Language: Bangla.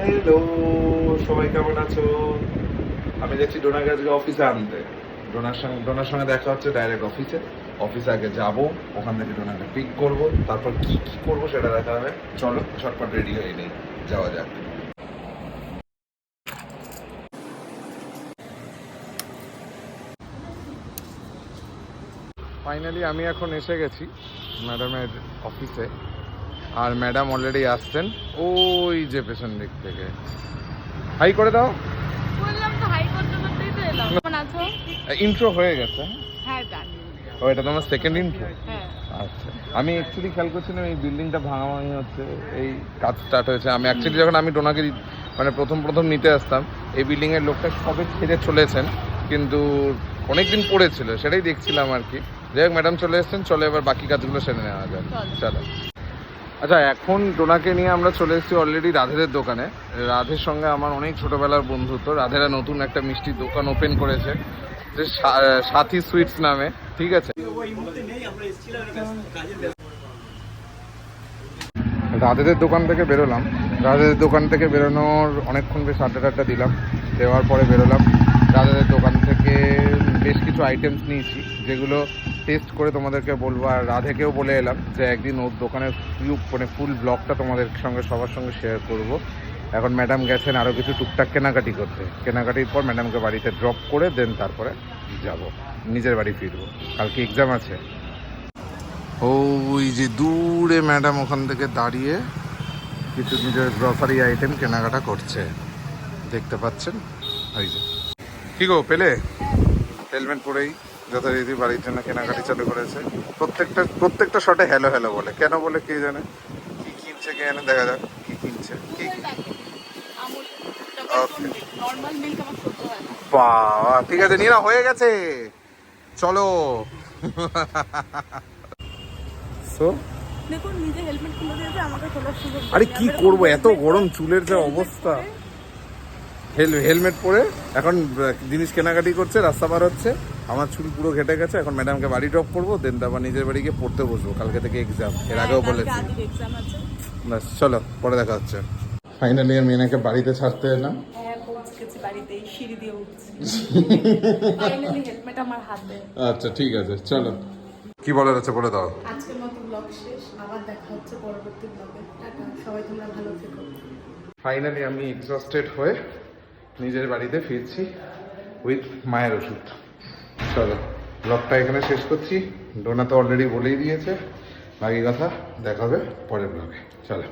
হ্যালো, সবাই কেমন আছো? আমি যাচ্ছি ডোনাকে আজকে অফিসে আনতে। ডোনার সঙ্গে দেখা হচ্ছে ডাইরেক্ট অফিসে আগে যাব, ওখান থেকে ডোনাকে পিক করব, তারপর কি কি করব সেটা দেখা হবে। চলো ঝটপট রেডি হয়ে নেই, যাওয়া যাক। ফাইনালি আমি এখন এসে গেছি ম্যাডামের অফিসে, আর ম্যাডাম অলরেডি আসছেন ওই যে পেছন দিক থেকে। হাই করে দাও। বললাম তো হাই করতে করতেই তো এলাম। কেমন আছো? ইন্ট্রো হয়ে গেছে? হ্যাঁ জানি। ও, এটা তোমার সেকেন্ড ইন্ট্রো? হ্যাঁ। আচ্ছা, আমি অ্যাকচুয়ালি খেয়াল করছিলাম এই বিল্ডিংটা ভাঙাভাঙি হচ্ছে, এই কাজ স্টার্ট হয়েছে। আমি অ্যাকচুয়ালি যখন আমি ডোনাকে মানে প্রথম নিতে আসতাম, এই বিল্ডিংয়ের লোকটা সবে ছেড়ে চলেছেন, কিন্তু অনেকদিন পড়েছিল, সেটাই দেখছিলাম আর কি। যাই হোক, ম্যাডাম চলে এসেছেন, চলো এবার বাকি কাজগুলো সেরে নেওয়া যায়। চলো। আচ্ছা, এখন ডোনাকে নিয়ে আমরা চলে এসেছি অলরেডি রাধেদের দোকানে। রাধের সঙ্গে আমার অনেক ছোটবেলার বন্ধুত্ব। রাধেরা নতুন একটা মিষ্টির দোকান ওপেন করেছে, যে সাথী সুইটস নামে, ঠিক আছে। রাধেদের দোকান থেকে বেরোলাম। রাধেদের দোকান থেকে বেরোনোর অনেকক্ষণ বেশ আড্ডা দিলাম, দেওয়ার পরে বেরোলাম। রাধেদের দোকান থেকে বেশ কিছু আইটেমস নিয়েছি, যেগুলো টেস্ট করে তোমাদেরকে বলবো। আর রাধেকেও বলে এলাম যে একদিন ওর দোকানের ফুল ব্লগটা তোমাদের সঙ্গে সবার সঙ্গে শেয়ার করব। এখন ম্যাডাম গেছেন আরও কিছু টুকটাক কেনাকাটি করতে। কেনাকাটির পর ম্যাডামকে বাড়িতে ড্রপ করে দেন তারপরে যাব, নিজের বাড়ি ফিরবো। কালকে এক্সাম আছে। ওই যে দূরে ম্যাডাম ওখান থেকে দাঁড়িয়ে কিছু নিজের গ্রসারি আইটেম কেনাকাটা করছে, দেখতে পাচ্ছেন। ওই যে, কি গো পেলে? হেলমেট পরেই যথারীতি বাড়ির জন্য কেনাকাটি চালু করেছে। প্রত্যেকটা শটে হ্যালো হ্যালো বলে, কেন বলে কে জানে। কি কিনছে কে জানে, দেখা যাক কি কিনছে। কি বাবা, ঠিক আছে নিয়ে না, হয়ে গেছে, চলো। দেখুন নিজে হেলমেট খুলে দিয়েছে, আমাকে খোলার সুযোগ। আরে কি করবো, এত গরম, চুলের যে অবস্থা। হেলমেট পরে এখন জিনিস কেনাকাটি করছে, রাস্তা পার হচ্ছে। আমার চুল পুরো ঘেটে গেছে। এখন ম্যাডামকে বাড়ি ড্রপ করবো, দেন তারপর নিজের বাড়ি গিয়ে পড়তে বসবো। কালকে থেকে এক্সাম, এর আগেও বলেছি। ব্যাস, চলো পরে দেখা হচ্ছে। ফাইনালি আমি এনাকে বাড়িতে ছাড়তে এলাম। আচ্ছা ঠিক আছে, চলো। কি বলার আছে বলে দাও। আজকের মতো ব্লগ শেষ, আবার দেখা হচ্ছে পরবর্তী ব্লগে। টাটা, সবাই তোমরা ভালো থেকো। ফাইনালি আমি এক্সস্টেড হয়ে নিজের বাড়িতে ফিরছি উইথ মায়ের ওষুধ। চলো ব্লগটা এখানে শেষ করছি। ডোনা তো অলরেডি বলেই দিয়েছে, বাকি কথা দেখা হবে পরের ব্লগে। চলো।